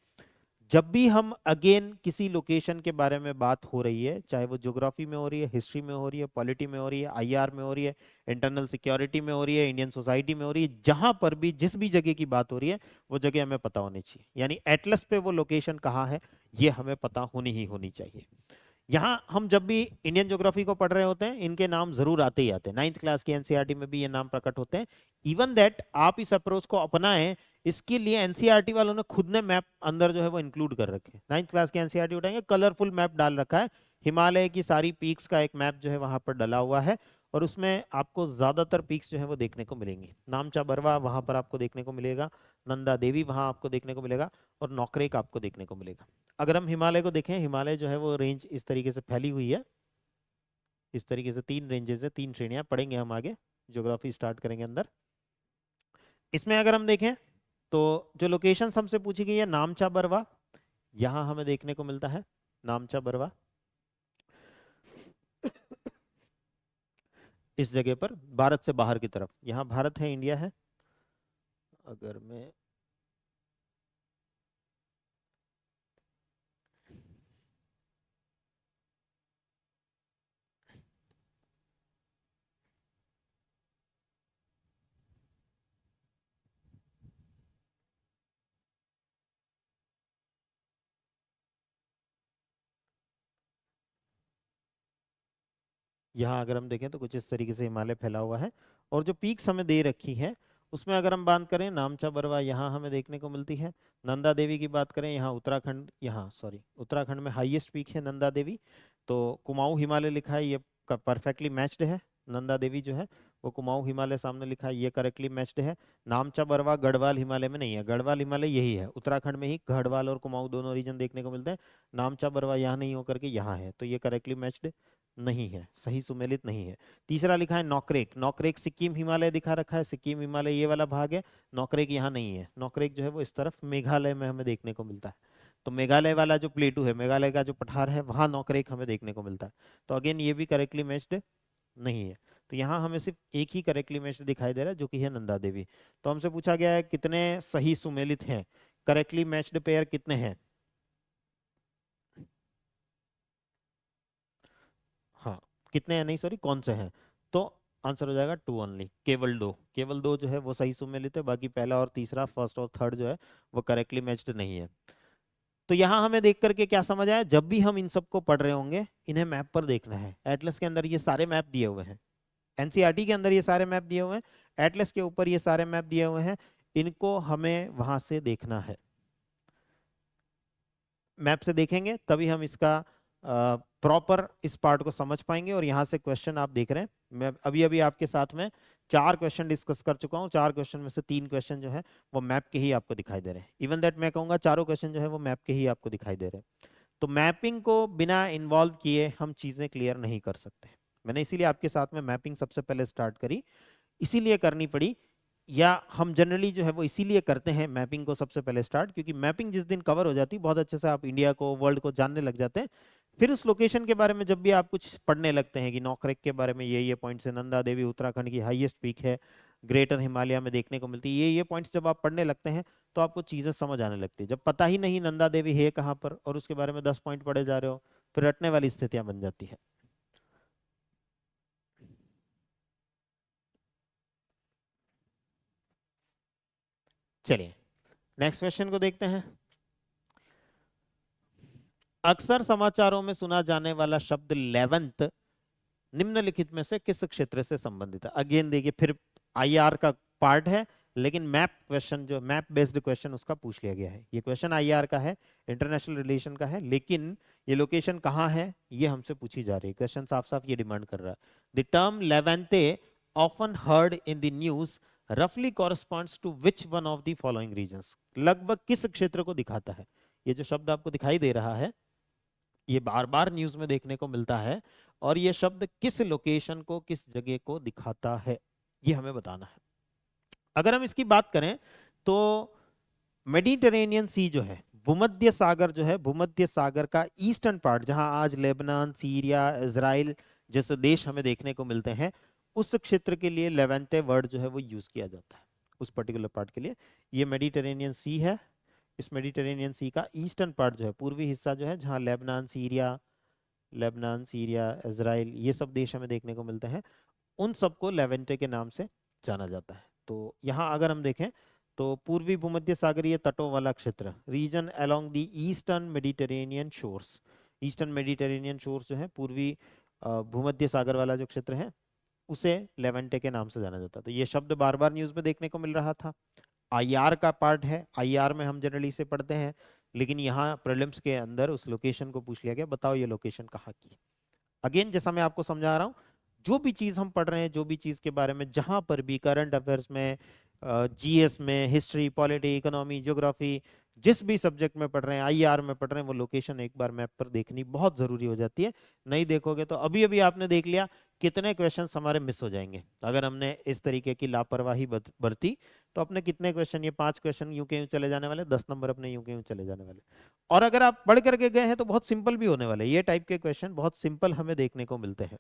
जब भी हम अगेन किसी लोकेशन के बारे में बात हो रही है, चाहे वो ज्योग्राफी में हो रही है, हिस्ट्री में हो रही है, पॉलिटी में हो रही है, आईआर में हो रही है, इंटरनल सिक्योरिटी में हो रही है, इंडियन सोसाइटी में हो रही है, जहां पर भी जिस भी जगह की बात हो रही है, वो जगह हमें पता होनी चाहिए। यानी एटलस पे वो लोकेशन कहाँ है, ये हमें पता होनी ही होनी चाहिए। यहाँ हम जब भी इंडियन ज्योग्राफी को पढ़ रहे होते हैं, इनके नाम जरूर आते ही आते हैं। 9th क्लास की एनसीईआरटी में भी ये नाम प्रकट होते हैं। इवन दैट आप इस अप्रोच को अपनाएं, इसके लिए एनसीईआरटी वालों ने खुद ने मैप अंदर जो है वो इंक्लूड कर रखे हैं। 9th क्लास की एनसीईआरटी उठाएंगे, कलरफुल मैप डाल रखा है, हिमालय की सारी पीक्स का एक मैप जो है वहां पर डला हुआ है, और उसमें आपको ज्यादातर पीक्स जो है वो देखने को मिलेंगी। नामचा बरवा वहां पर आपको देखने को मिलेगा, नंदा देवी वहां आपको देखने को मिलेगा, और नौकरेक आपको देखने को मिलेगा। अगर हम हिमालय को देखें, हिमालय जो है वो रेंज इस तरीके से फैली हुई है, इस तरीके से 3 रेंजेस है, 3 श्रेणियां पढ़ेंगे हम आगे, ज्योग्राफी स्टार्ट करेंगे अंदर। इसमें अगर हम देखें तो जो लोकेशन हमसे पूछी गई है, नामचा बरवा, यहाँ हमें देखने को मिलता है नामचा बरवा, इस जगह पर भारत से बाहर की तरफ, यहाँ भारत है, इंडिया है। अगर मैं यहाँ अगर हम देखें तो कुछ इस तरीके से हिमालय फैला हुआ है, और जो पीक्स हमें दे रखी है उसमें अगर हम बात करें, नामचा बरवा यहाँ हमें देखने को मिलती है। नंदा देवी की बात करें, यहाँ उत्तराखंड, यहाँ सॉरी उत्तराखंड में हाईएस्ट पीक है नंदा देवी। तो कुमाऊं हिमालय लिखा है, ये परफेक्टली मैच्ड है। नंदा देवी जो है वो कुमाऊं हिमालय सामने लिखा है, ये करेक्टली मैच्ड है। नामचा बरवा गढ़वाल हिमालय में नहीं है, गढ़वाल हिमालय यही है, उत्तराखंड में ही गढ़वाल और कुमाऊं दोनों रीजन देखने को मिलते हैं। नामचा बरवा यहाँ नहीं होकर के यहाँ है, तो ये करेक्टली मैच्ड नहीं है, सही सुमेलित नहीं है। तीसरा लिखा है नौकरेक, नौकरेक सिक्किम हिमालय दिखा रखा है, सिक्किम हिमालय ये वाला भाग है, नौकरेक यहाँ नहीं है। नौकरेक जो है वो इस तरफ मेघालय में हमें देखने को मिलता है। तो मेघालय वाला जो प्लेटू है, मेघालय का जो पठार है, वहां नौकरेक हमें देखने को मिलता है। तो अगेन ये भी करेक्टली मैच्ड नहीं है। तो यहाँ हमें सिर्फ एक ही करेक्टली मैच्ड दिखाई दे रहा है, जो कि है नंदा देवी। तो हमसे पूछा गया है कितने सही सुमेलित हैं, करेक्टली मैच्ड पेयर कितने हैं? हाँ, कितने हैं, नहीं सॉरी, कौन से हैं? तो आंसर हो जाएगा टू ओनली, केवल दो, केवल दो जो है वो सही सुमेलित है, बाकी पहला और तीसरा, फर्स्ट और थर्ड जो है वो करेक्टली मैच्ड नहीं है। तो यहाँ हमें देख करके क्या समझ आया, जब भी हम इन सबको पढ़ रहे होंगे, इन्हें मैप पर देखना है। एटलस के अंदर ये सारे मैप दिए हुए हैं, एनसीईआरटी के अंदर ये सारे मैप दिए हुए हैं, एटलस के ऊपर ये सारे मैप दिए हुए हैं, इनको हमें वहां से देखना है। मैप से देखेंगे तभी हम इसका प्रॉपर इस पार्ट को समझ पाएंगे। और यहाँ से क्वेश्चन आप देख रहे हैं, मैं अभी अभी आपके साथ में 4 क्वेश्चन डिस्कस कर चुका हूँ। 4 क्वेश्चन में से 3 क्वेश्चन जो है वो मैप के ही आपको दिखाई दे रहे हैं। इवन दैट मैं कहूँगा चारों क्वेश्चन जो है वो मैप के ही आपको दिखाई दे रहे हैं। तो मैपिंग को बिना इन्वॉल्व किए हम चीज़ें क्लियर नहीं कर सकते। मैंने इसीलिए आपके साथ में मैपिंग सबसे पहले स्टार्ट करी, इसीलिए करनी पड़ी, या हम जनरली जो है वो इसीलिए करते हैं मैपिंग को सबसे पहले स्टार्ट, क्योंकि मैपिंग जिस दिन कवर हो जाती है बहुत अच्छे से, आप इंडिया को वर्ल्ड को जानने लग जाते हैं। फिर उस लोकेशन के बारे में जब भी आप कुछ पढ़ने लगते हैं कि नौकरेक के बारे में ये पॉइंट्स है, नंदा देवी उत्तराखंड की हाईएस्ट पीक है, ग्रेटर हिमालय में देखने को मिलती है, ये पॉइंट्स जब आप पढ़ने लगते हैं तो आपको चीज़ें समझ आने लगती है। जब पता ही नहीं नंदा देवी है कहाँ पर और उसके बारे में 10 पॉइंट पढ़े जा रहे हो, फिर रटने वाली स्थितियां बन जाती है। चलिए नेक्स्ट क्वेश्चन को देखते हैं। अक्सर समाचारों में सुना जाने वाला शब्द लेवंत निम्नलिखित में से किस क्षेत्र से संबंधित है? अगेन देखिए फिर आईआर का पार्ट है, लेकिन मैप क्वेश्चन जो मैप बेस्ड क्वेश्चन उसका पूछ लिया गया है। ये क्वेश्चन आईआर का है, इंटरनेशनल रिलेशन का है, लेकिन ये लोकेशन कहाँ है ये हमसे पूछी जा रही है। क्वेश्चन साफ साफ ये डिमांड कर रहा है, the term Levante often heard in the news रफली corresponds to which one of the following regions? लगभग किस क्षेत्र को दिखाता है? ये जो शब्द आपको दिखाई दे रहा है ये बार बार न्यूज में देखने को मिलता है, और ये शब्द किस लोकेशन को, किस जगह को दिखाता है, ये हमें बताना है। अगर हम इसकी बात करें तो मेडिटेरेनियन सी जो है, भूमध्य सागर जो है, भूमध्य सागर का ईस्टर्न पार्ट जहां आज लेबनान, सीरिया, इजराइल जैसे देश हमें देखने को मिलते हैं, उस क्षेत्र के लिए लेवेंटे वर्ड जो है वो यूज किया जाता है उस पर्टिकुलर पार्ट के लिए। ये मेडिटेरेनियन सी है। इस मेडिटेरेनियन सी का ईस्टर्न पार्ट जो है, पूर्वी हिस्सा जो है, जहां लेबनान, सीरिया, इजराइल ये सब देश हमें देखने को मिलते हैं, उन सबको लेवेंटे के नाम से जाना जाता है। तो यहाँ अगर हम देखें तो पूर्वी भूमध्य सागरीय तटों वाला क्षेत्र, region along the eastern Mediterranean shores, eastern Mediterranean shores जो है, पूर्वी भूमध्य सागर वाला जो क्षेत्र है, उसे लेवेंटे के नाम से जाना जाता है। तो ये शब्द बार बार न्यूज में देखने को मिल रहा था। आईआर का पार्ट है, आईआर में हम जनरली इसे पढ़ते हैं, लेकिन यहाँ प्रीलिम्स के अंदर उस लोकेशन को पूछ लिया गया, बताओ ये लोकेशन कहाँ की है। अगेन जैसा मैं आपको समझा रहा हूँ, जो भी चीज हम पढ़ रहे हैं, जो भी चीज के बारे में जहां पर भी करंट अफेयर्स में, जीएस में, हिस्ट्री, पॉलिटी, इकोनॉमी, ज्योग्राफी, जिस भी सब्जेक्ट में पढ़ रहे हैं, आईआर में पढ़ रहे हैं, वो लोकेशन एक बार मैप पर देखनी बहुत जरूरी हो जाती है। नहीं देखोगे तो अभी अभी आपने देख लिया कितने क्वेश्चंस हमारे मिस हो जाएंगे अगर हमने इस तरीके की लापरवाही बरती। तो अपने कितने क्वेश्चन, ये 5 क्वेश्चन यूं के यूं चले जाने वाले, 10 नंबर अपने यूं के यूं चले जाने वाले। और अगर आप पढ़ करके गए हैं तो बहुत सिंपल भी होने वाले, ये टाइप के क्वेश्चन बहुत सिंपल हमें देखने को मिलते हैं।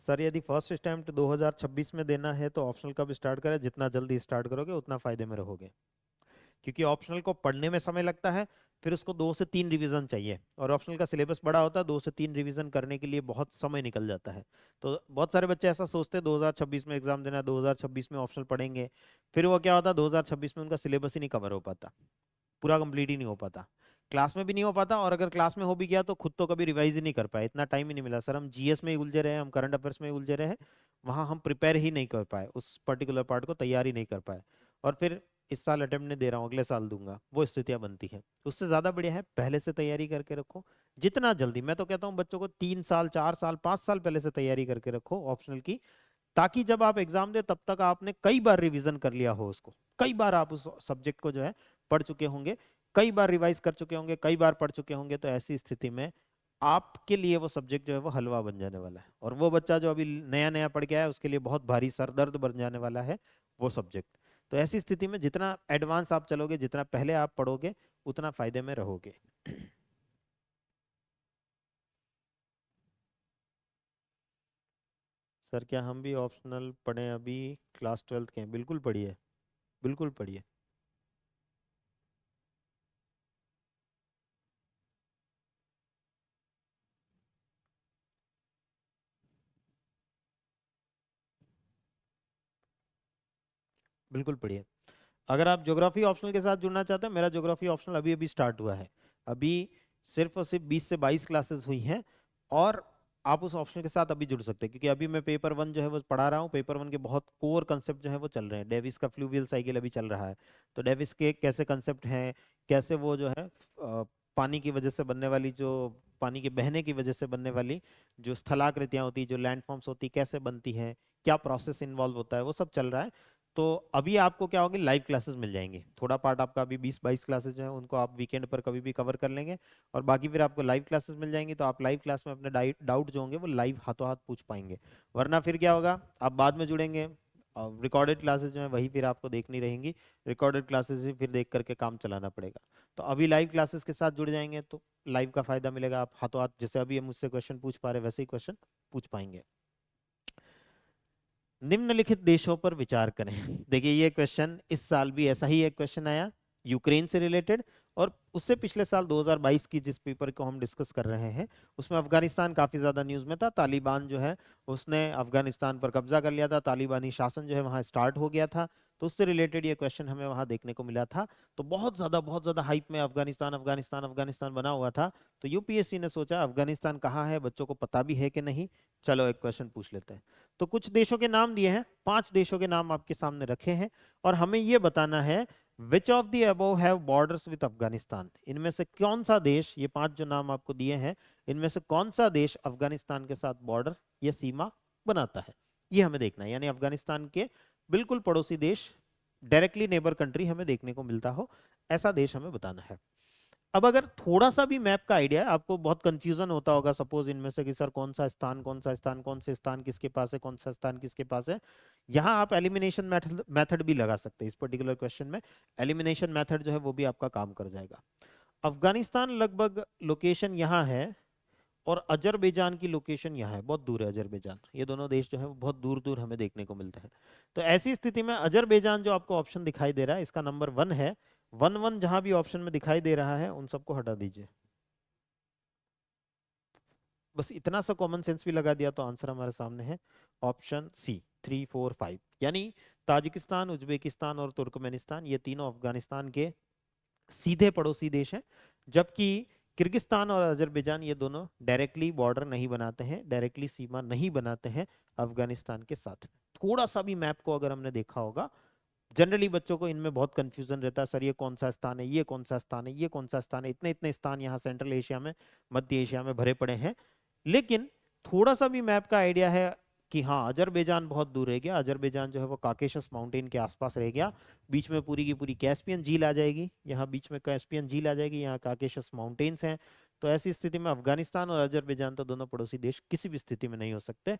सर यदि फर्स्ट अटेम्प्ट 2026 में देना है तो ऑप्शनल कब स्टार्ट करें? जितना जल्दी स्टार्ट करोगे उतना फायदे में रहोगे, क्योंकि ऑप्शनल को पढ़ने में समय लगता है, फिर उसको 2 से 3 रिवीजन चाहिए, और ऑप्शनल का सिलेबस बड़ा होता है, 2 से 3 रिवीजन करने के लिए बहुत समय निकल जाता है। तो बहुत सारे बच्चे ऐसा सोचते हैं 2026 में एग्जाम देना है, 2026 में ऑप्शनल पढ़ेंगे, फिर वो क्या होता है 2026 में उनका सिलेबस ही नहीं कवर हो पाता, पूरा कंप्लीट ही नहीं हो पाता, क्लास में भी नहीं हो पाता, और अगर क्लास में हो भी गया तो खुद तो कभी रिवाइज ही नहीं कर पाए, इतना टाइम ही नहीं मिला। सर हम जीएस में ही उलझे रहे, हम करंट अफेयर्स में ही उलझे रहे, वहां हम प्रिपेयर ही नहीं कर पाए, उस पर्टिकुलर पार्ट को तैयार ही नहीं कर पाए, और फिर इस साल अटेम्प्ट नहीं दे रहा हूँ अगले साल दूंगा, वो स्थितियां बनती है। उससे ज्यादा बढ़िया है पहले से तैयारी करके रखो, जितना जल्दी, मैं तो कहता हूँ बच्चों को 3 साल, 4 साल, 5 साल पहले से तैयारी करके रखो ऑप्शनल की, ताकि जब आप एग्जाम दे तब तक आपने कई बार रिवीजन कर लिया हो उसको, कई बार आप उस सब्जेक्ट को जो है पढ़ चुके होंगे, कई बार रिवाइज कर चुके होंगे, कई बार पढ़ चुके होंगे, तो ऐसी स्थिति में आपके लिए वो सब्जेक्ट जो है वो हलवा बन जाने वाला है, और वो बच्चा जो अभी नया नया पढ़ के आया है उसके लिए बहुत भारी सरदर्द बन जाने वाला है वो सब्जेक्ट। तो ऐसी स्थिति में जितना एडवांस आप चलोगे, जितना पहले आप पढ़ोगे, उतना फायदे में रहोगे। सर क्या हम भी ऑप्शनल पढ़ें? अभी क्लास 12th के हैं, बिल्कुल पढ़िए, बिल्कुल पढ़िए। बिल्कुल पढ़िए। अगर आप ज्योग्राफी ऑप्शनल के साथ जुड़ना चाहते हैं, मेरा ज्योग्राफी ऑप्शनल अभी अभी स्टार्ट हुआ है। अभी सिर्फ और सिर्फ 20 से 22 क्लासेस हुई हैं, और आप उस ऑप्शनल के साथ अभी जुड़ सकते हैं, क्योंकि अभी मैं पेपर वन जो है वो पढ़ा रहा हूँ। पेपर वन के बहुत कोर कंसेप्ट जो है वो चल रहे हैं। डेविस का फ्लूवियल साइकिल अभी चल रहा है, तो डेविस के कैसे कंसेप्ट हैं, कैसे वो जो है पानी की वजह से बनने वाली, जो पानी के बहने की वजह से बनने वाली जो स्थलाकृतियां होती, जो लैंडफॉर्म्स होती, कैसे बनती हैं, क्या प्रोसेस इन्वॉल्व होता है, वो सब चल रहा है। तो अभी आपको क्या होगी, लाइव क्लासेस मिल जाएंगी। थोड़ा पार्ट आपका अभी 20-22 क्लासेस जो है उनको आप वीकेंड पर कभी भी कवर कर लेंगे, और बाकी फिर आपको लाइव क्लासेस मिल जाएंगी। तो आप लाइव क्लास में अपने डाउट जो होंगे वो लाइव हाथों हाथ पूछ पाएंगे। वरना फिर क्या होगा, आप बाद में जुड़ेंगे, रिकॉर्डेड क्लासेस जो है वही फिर आपको देखनी रहेंगी। रिकॉर्डेड क्लासेस ही फिर देख करके काम चलाना पड़ेगा। तो अभी लाइव क्लासेस के साथ जुड़ जाएंगे तो लाइव का फायदा मिलेगा। आप हाथों हाथ, जैसे अभी हम मुझसे क्वेश्चन पूछ पा रहे वैसे ही क्वेश्चन पूछ पाएंगे। निम्नलिखित देशों पर विचार करें। देखिए ये क्वेश्चन इस साल भी ऐसा ही एक क्वेश्चन आया, यूक्रेन से रिलेटेड। और उससे पिछले साल 2022 की जिस पेपर को हम डिस्कस कर रहे हैं, उसमें अफगानिस्तान काफी ज्यादा न्यूज में था। तालिबान जो है उसने अफगानिस्तान पर कब्जा कर लिया था, तालिबानी शासन जो है वहां स्टार्ट हो गया था। तो उससे रिलेटेड ये क्वेश्चन हमें वहां देखने को मिला था। तो बहुत ज्यादा हाइप में अफगानिस्तान अफगानिस्तान अफगानिस्तान बना हुआ था। तो यूपीएससी ने सोचा अफगानिस्तान कहाँ है, बच्चों को पता भी है कि नहीं, चलो एक क्वेश्चन पूछ लेते हैं। तो कुछ देशों के नाम दिए हैं, 5 देशों के नाम आपके सामने रखे हैं, और हमें यह बताना है which of the above have borders with Afghanistan. इनमें से कौन सा देश, ये 5 जो नाम आपको दिए हैं, इनमें से कौन सा देश अफगानिस्तान के साथ बॉर्डर या सीमा बनाता है, ये हमें देखना है। यानी अफगानिस्तान के बिल्कुल पड़ोसी देश, डायरेक्टली नेबर कंट्री हमें देखने को मिलता हो, ऐसा देश हमें बताना है। अब अगर थोड़ा सा भी मैप का आइडिया है, आपको बहुत कंफ्यूजन होता होगा सपोज इनमें से कि सर कौन सा स्थान कौन सा स्थान, कौन से स्थान किसके पास है, कौन सा स्थान किसके पास है, यहाँ आप एलिमिनेशन मेथड भी लगा सकते हैं। इस पर्टिकुलर क्वेश्चन में एलिमिनेशन मेथड जो है वो भी आपका काम कर जाएगा। अफगानिस्तान लगभग लोकेशन यहाँ है, और अजरबैजान की लोकेशन यहाँ है, बहुत दूर है अजरबैजान। ये दोनों देश जो है वो बहुत दूर दूर हमें देखने को मिलते हैं। तो ऐसी स्थिति में अजरबैजान जो आपको ऑप्शन दिखाई दे रहा है, इसका नंबर 1 है। 1-1 जहां भी ऑप्शन में दिखाई दे रहा है उन सबको हटा दीजिए। बस इतना सा कॉमन सेंस भी लगा दिया तो आंसर हमारे सामने है ऑप्शन सी, 3, 4, 5। यानी ताजिकिस्तान, उज्बेकिस्तान और तुर्कमेनिस्तान, ये तीनों अफगानिस्तान के सीधे पड़ोसी देश हैं। जबकि किर्गिस्तान और अजरबैजान ये दोनों डायरेक्टली बॉर्डर नहीं बनाते हैं, डायरेक्टली सीमा नहीं बनाते हैं अफगानिस्तान के साथ। थोड़ा सा भी मैप को अगर हमने देखा होगा, जनरली बच्चों को इनमें बहुत कंफ्यूजन रहता है, सर ये कौन सा स्थान है, ये कौन सा स्थान है, ये कौन सा स्थान है, इतने इतने स्थान यहाँ सेंट्रल एशिया में, मध्य एशिया में भरे पड़े हैं। लेकिन थोड़ा सा भी मैप का आइडिया है कि हाँ अजरबैजान बहुत दूर रह गया, अजरबैजान जो है वो काकेशस माउंटेन के आसपास रह गया, बीच में पूरी की पूरी कैस्पियन झील आ जाएगी, यहाँ बीच में कैस्पियन झील आ जाएगी, यहाँ काकेशस माउंटेन्स हैं। तो ऐसी स्थिति में अफगानिस्तान और अजरबैजान तो दोनों पड़ोसी देश किसी भी स्थिति में नहीं हो सकते।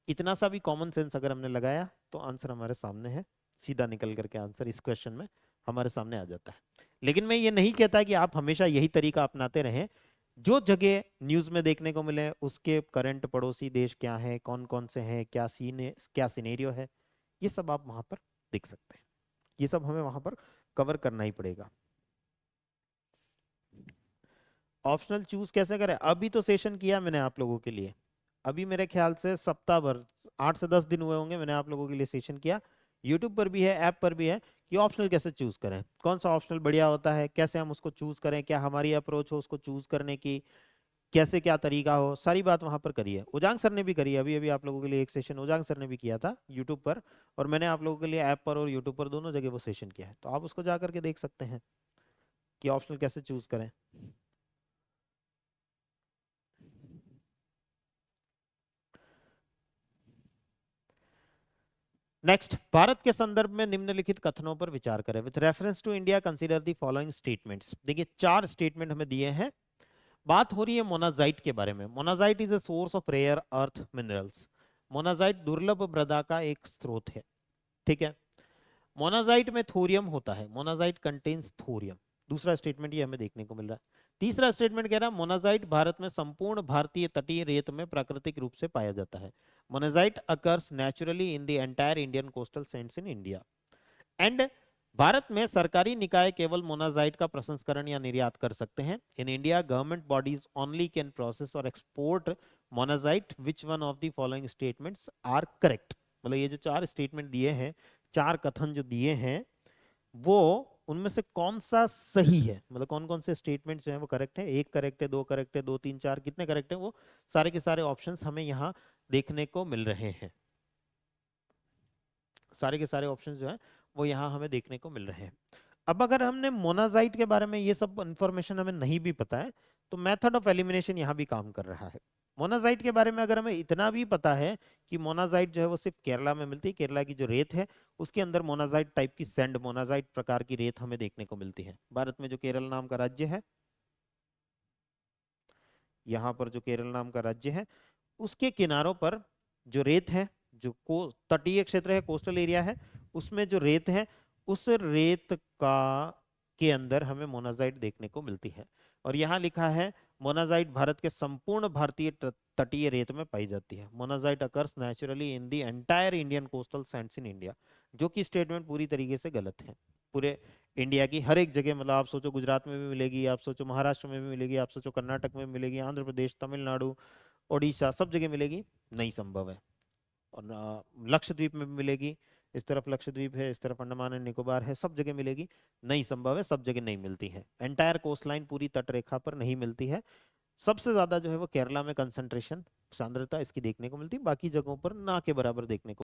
इतना सा भी कॉमन सेंस अगर हमने लगाया तो आंसर हमारे सामने है, सीधा निकल करके आंसर इस क्वेश्चन में हमारे सामने आ जाता है। लेकिन मैं ये नहीं कहता कि आप हमेशा यही तरीका अपनाते रहें। जो जगह न्यूज में देखने को मिले उसके करंट पड़ोसी देश क्या है, कौन कौन से हैं, क्या सीन है, क्या सिनेरियो है, ये सब आप वहां पर देख सकते हैं। ये सब हमें वहां पर कवर करना ही पड़ेगा। ऑप्शनल चूज कैसे करें, अभी तो सेशन किया मैंने आप लोगों के लिए, अभी मेरे ख्याल से सप्ताह भर, 8 से 10 दिन हुए होंगे मैंने आप लोगों के लिए सेशन किया। यूट्यूब पर भी है, ऐप पर भी है, कि ऑप्शनल कैसे चूज करें, कौन सा ऑप्शनल बढ़िया होता है, कैसे हम उसको चूज करें, क्या हमारी अप्रोच हो उसको चूज करने की, कैसे क्या तरीका हो, सारी बात वहां पर करी है। उजांग सर ने भी करी है, अभी अभी आप लोगों के लिए एक सेशन उजांग सर ने भी किया था यूट्यूब पर, और मैंने आप लोगों के लिए ऐप पर और यूट्यूब पर दोनों जगह वो सेशन किया है। तो आप उसको जा करके देख सकते हैं कि ऑप्शनल कैसे चूज करें। नेक्स्ट, भारत के संदर्भ में निम्नलिखित कथनों पर विचार करें। With reference to India consider the following statements. देखिए 4 स्टेटमेंट हमें दिए हैं। बात हो रही है मोनाजाइट के बारे में। Monazite is a source of rare earth minerals. Monazite दुर्लभ मृदा का एक स्रोत है, ठीक है। मोनाजाइट में थोरियम होता है, मोनाजाइट कंटेन्स थोरियम। दूसरा स्टेटमेंट ये हमें देखने को मिल रहा है। तीसरा स्टेटमेंट कह रहा है मोनाजाइट भारत में संपूर्ण भारतीय तटीय रेत में प्राकृतिक रूप से पाया जाता है। Monazite occurs naturally in the entire Indian coastal sands in India. And Bharat में सरकारी निकाय केवल मोनाजाइट का प्रसंस्करण या निर्यात कर सकते हैं। In India government bodies only can process और export monazite. Which one of the following statements are correct. मतलब ये जो 4 स्टेटमेंट दिए हैं, चार कथन जो दिए हैं वो उनमें से कौन सा सही है, मतलब कौन कौन से स्टेटमेंट्स जो हैं वो करेक्ट है, एक करेक्ट है, दो करेक्ट है, दो तीन चार, कितने करेक्ट है, वो सारे के सारे ऑप्शंस हमें यहाँ देखने को मिल रहे हैं। सारे के सारे ऑप्शंस जो हैं वो यहाँ हमें देखने को मिल रहे हैं। अब अगर हमने मोनाजाइट के बारे में ये सब इंफॉर्मेशन हमें नहीं भी पता है तो मेथड ऑफ एलिमिनेशन यहाँ भी काम कर रहा है। मोनाजाइट के बारे में अगर हमें इतना भी पता है कि मोनाजाइट जो है वो सिर्फ केरला में मिलती है, केरला की जो रेत है उसके अंदर मोनाजाइट टाइप की सैंड, मोनाजाइट प्रकार की रेत हमें देखने को मिलती है। भारत में जो केरल नाम का राज्य है, यहाँ पर जो केरल नाम का राज्य है उसके किनारों पर जो रेत है, जो तटीय क्षेत्र है, कोस्टल एरिया है, उसमें जो रेत है उस रेत का के अंदर हमें मोनाजाइट देखने को मिलती है। और यहाँ लिखा है मोनाजाइट भारत के संपूर्ण भारतीय तटीय रेत में पाई जाती है। Monazite occurs naturally in the entire Indian coastal Sands in India, जो कि स्टेटमेंट पूरी तरीके से गलत है। पूरे इंडिया की हर एक जगह, मतलब आप सोचो गुजरात में भी मिलेगी, आप सोचो महाराष्ट्र में भी मिलेगी, आप सोचो कर्नाटक में भी मिलेगी, आंध्र प्रदेश, तमिलनाडु, उड़ीसा, सब जगह मिलेगी, नहीं संभव है। और लक्षद्वीप में भी मिलेगी, इस तरफ लक्षद्वीप है, इस तरफ अंडमान एंड निकोबार है, सब जगह मिलेगी, नहीं संभव है, सब जगह नहीं मिलती है। एंटायर कोस्ट लाइन पूरी तट रेखा पर नहीं मिलती है। सबसे ज्यादा जो है वो केरला में कंसंट्रेशन, सांद्रता इसकी देखने को मिलती है, बाकी जगहों पर ना के बराबर देखने को